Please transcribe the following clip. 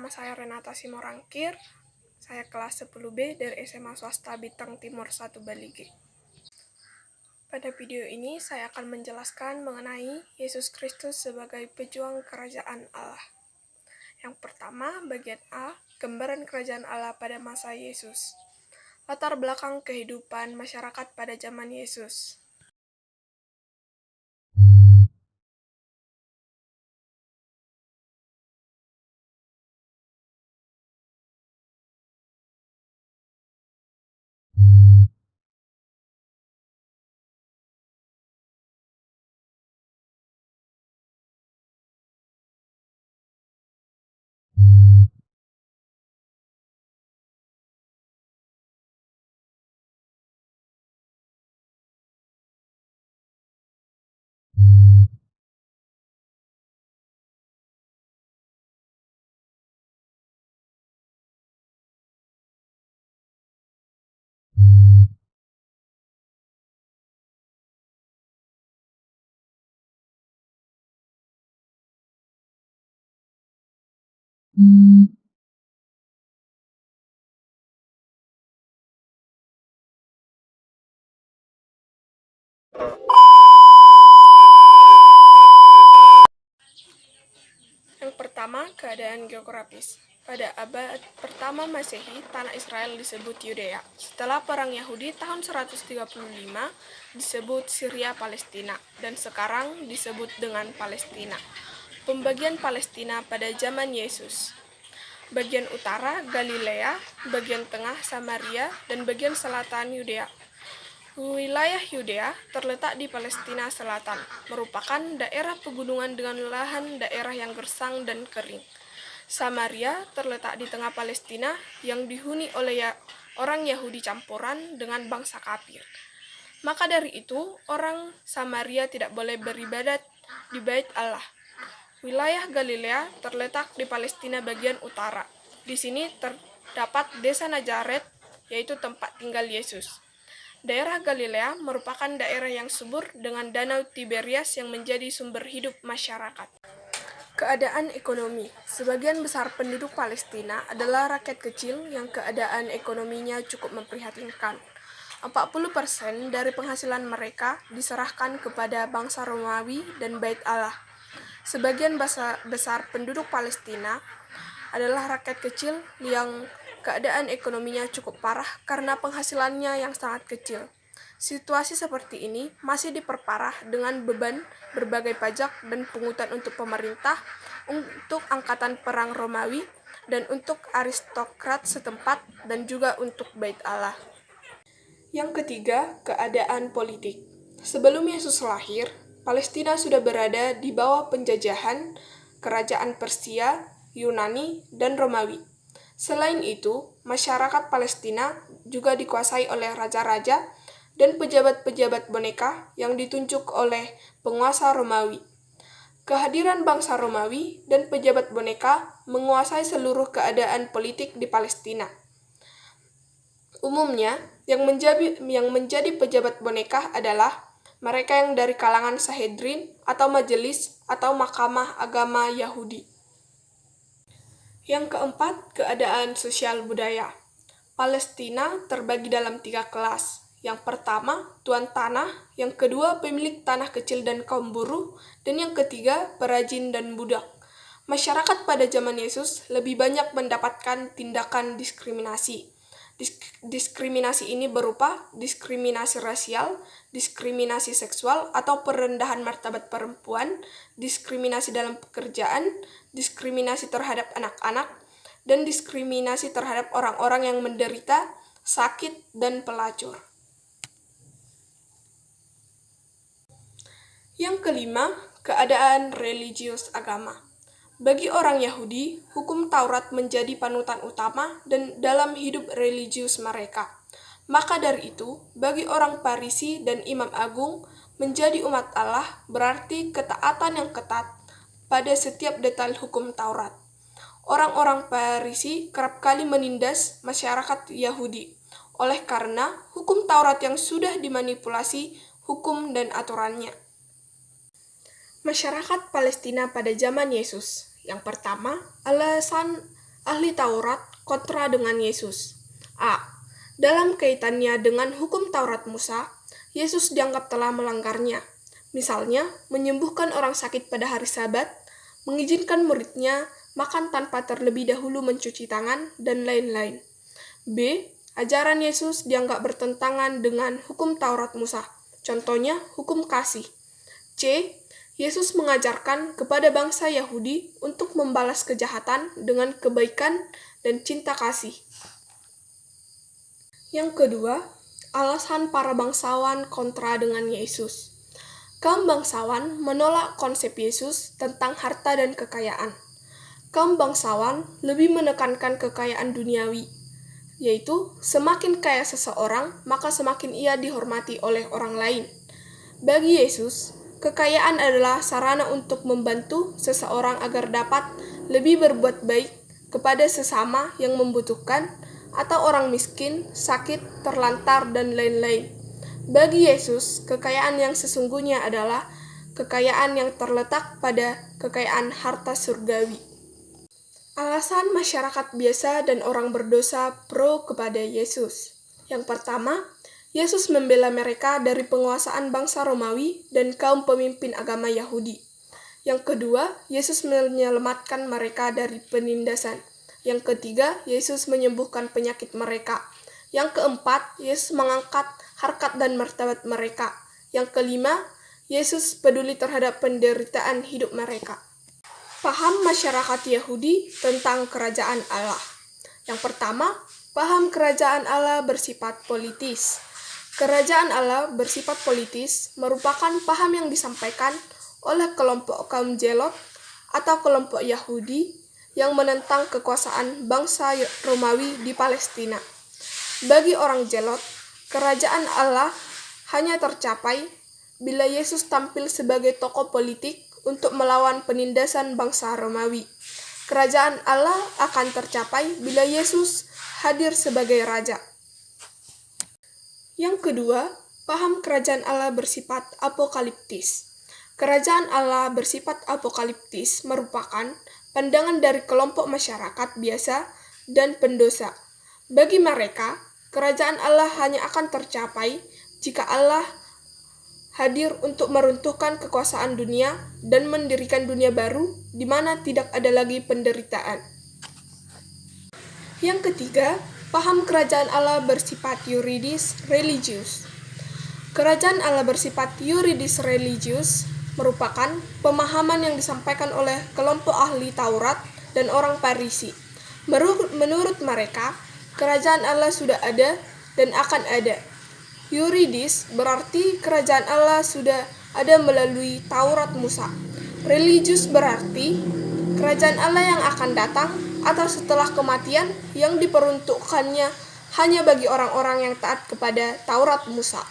Nama saya Renata Simorangkir. Saya kelas 10B dari SMA Swasta Bintang Timur 1 Balige. Pada video ini saya akan menjelaskan mengenai Yesus Kristus sebagai pejuang kerajaan Allah. Yang pertama, bagian A, gambaran kerajaan Allah pada masa Yesus. Latar belakang kehidupan masyarakat pada zaman Yesus. Yang pertama, keadaan geografis. Pada abad pertama Masehi, tanah Israel disebut Yudea. Setelah perang Yahudi tahun 135, disebut Syria Palestina, dan sekarang disebut dengan Palestina. Pembagian Palestina pada zaman Yesus. Bagian utara Galilea, bagian tengah Samaria, dan bagian selatan Yudea. Wilayah Yudea terletak di Palestina Selatan, merupakan daerah pegunungan dengan lahan daerah yang gersang dan kering. Samaria terletak di tengah Palestina yang dihuni oleh orang Yahudi campuran dengan bangsa kafir. Maka dari itu, orang Samaria tidak boleh beribadat di Bait Allah. Wilayah Galilea terletak di Palestina bagian utara. Di sini terdapat desa Nazaret, yaitu tempat tinggal Yesus. Daerah Galilea merupakan daerah yang subur dengan danau Tiberias yang menjadi sumber hidup masyarakat. Keadaan ekonomi. Sebagian besar penduduk Palestina adalah rakyat kecil yang keadaan ekonominya cukup memprihatinkan. 40% dari penghasilan mereka diserahkan kepada bangsa Romawi dan Bait Allah. Sebagian besar penduduk Palestina adalah rakyat kecil yang keadaan ekonominya cukup parah karena penghasilannya yang sangat kecil. Situasi seperti ini masih diperparah dengan beban berbagai pajak dan pungutan untuk pemerintah, untuk angkatan perang Romawi, dan untuk aristokrat setempat, dan juga untuk Bait Allah. Yang ketiga, keadaan politik. Sebelum Yesus lahir, Palestina sudah berada di bawah penjajahan kerajaan Persia, Yunani, dan Romawi. Selain itu, masyarakat Palestina juga dikuasai oleh raja-raja dan pejabat-pejabat boneka yang ditunjuk oleh penguasa Romawi. Kehadiran bangsa Romawi dan pejabat boneka menguasai seluruh keadaan politik di Palestina. Umumnya, yang menjadi pejabat boneka adalah mereka yang dari kalangan Sanhedrin atau majelis atau mahkamah agama Yahudi. Yang keempat, keadaan sosial budaya. Palestina terbagi dalam 3 kelas. Yang pertama, tuan tanah, yang kedua, pemilik tanah kecil dan kaum buruh, dan yang ketiga, perajin dan budak. Masyarakat pada zaman Yesus lebih banyak mendapatkan tindakan diskriminasi. Diskriminasi ini berupa diskriminasi rasial, diskriminasi seksual atau perendahan martabat perempuan, diskriminasi dalam pekerjaan, diskriminasi terhadap anak-anak, dan diskriminasi terhadap orang-orang yang menderita, sakit, dan pelacur. Yang kelima, keadaan religius agama. Bagi orang Yahudi, hukum Taurat menjadi panutan utama dan dalam hidup religius mereka. Maka dari itu, bagi orang Farisi dan Imam Agung, menjadi umat Allah berarti ketaatan yang ketat pada setiap detail hukum Taurat. Orang-orang Farisi kerap kali menindas masyarakat Yahudi, oleh karena hukum Taurat yang sudah dimanipulasi hukum dan aturannya. Masyarakat Palestina pada zaman Yesus. Yang pertama, alasan ahli Taurat kontra dengan Yesus. A. Dalam kaitannya dengan hukum Taurat Musa, Yesus dianggap telah melanggarnya. Misalnya, menyembuhkan orang sakit pada hari Sabat, mengizinkan muridnya makan tanpa terlebih dahulu mencuci tangan, dan lain-lain. B. Ajaran Yesus dianggap bertentangan dengan hukum Taurat Musa. Contohnya, hukum kasih. C. Yesus mengajarkan kepada bangsa Yahudi untuk membalas kejahatan dengan kebaikan dan cinta kasih. Yang kedua, alasan para bangsawan kontra dengan Yesus. Kaum bangsawan menolak konsep Yesus tentang harta dan kekayaan. Kaum bangsawan lebih menekankan kekayaan duniawi, yaitu semakin kaya seseorang, maka semakin ia dihormati oleh orang lain. Bagi Yesus, kekayaan adalah sarana untuk membantu seseorang agar dapat lebih berbuat baik kepada sesama yang membutuhkan, atau orang miskin, sakit, terlantar, dan lain-lain. Bagi Yesus, kekayaan yang sesungguhnya adalah kekayaan yang terletak pada kekayaan harta surgawi. Alasan masyarakat biasa dan orang berdosa pro kepada Yesus. Yang pertama, Yesus membela mereka dari penguasaan bangsa Romawi dan kaum pemimpin agama Yahudi. Yang kedua, Yesus menyelamatkan mereka dari penindasan. Yang ketiga, Yesus menyembuhkan penyakit mereka. Yang keempat, Yesus mengangkat harkat dan martabat mereka. Yang kelima, Yesus peduli terhadap penderitaan hidup mereka. Paham masyarakat Yahudi tentang kerajaan Allah. Yang pertama, paham kerajaan Allah bersifat politis. Kerajaan Allah bersifat politis merupakan paham yang disampaikan oleh kelompok kaum Zelot atau kelompok Yahudi yang menentang kekuasaan bangsa Romawi di Palestina. Bagi orang Zelot, kerajaan Allah hanya tercapai bila Yesus tampil sebagai tokoh politik untuk melawan penindasan bangsa Romawi. Kerajaan Allah akan tercapai bila Yesus hadir sebagai raja. Yang kedua, paham kerajaan Allah bersifat apokaliptis. Kerajaan Allah bersifat apokaliptis merupakan pandangan dari kelompok masyarakat biasa dan pendosa. Bagi mereka, kerajaan Allah hanya akan tercapai jika Allah hadir untuk meruntuhkan kekuasaan dunia dan mendirikan dunia baru di mana tidak ada lagi penderitaan. Yang ketiga, paham kerajaan Allah bersifat yuridis religius. Kerajaan Allah bersifat yuridis religius merupakan pemahaman yang disampaikan oleh kelompok ahli Taurat dan orang Farisi. Menurut mereka, kerajaan Allah sudah ada dan akan ada. Yuridis berarti kerajaan Allah sudah ada melalui Taurat Musa. Religius berarti kerajaan Allah yang akan datang atau setelah kematian yang diperuntukkannya hanya bagi orang-orang yang taat kepada Taurat Musa.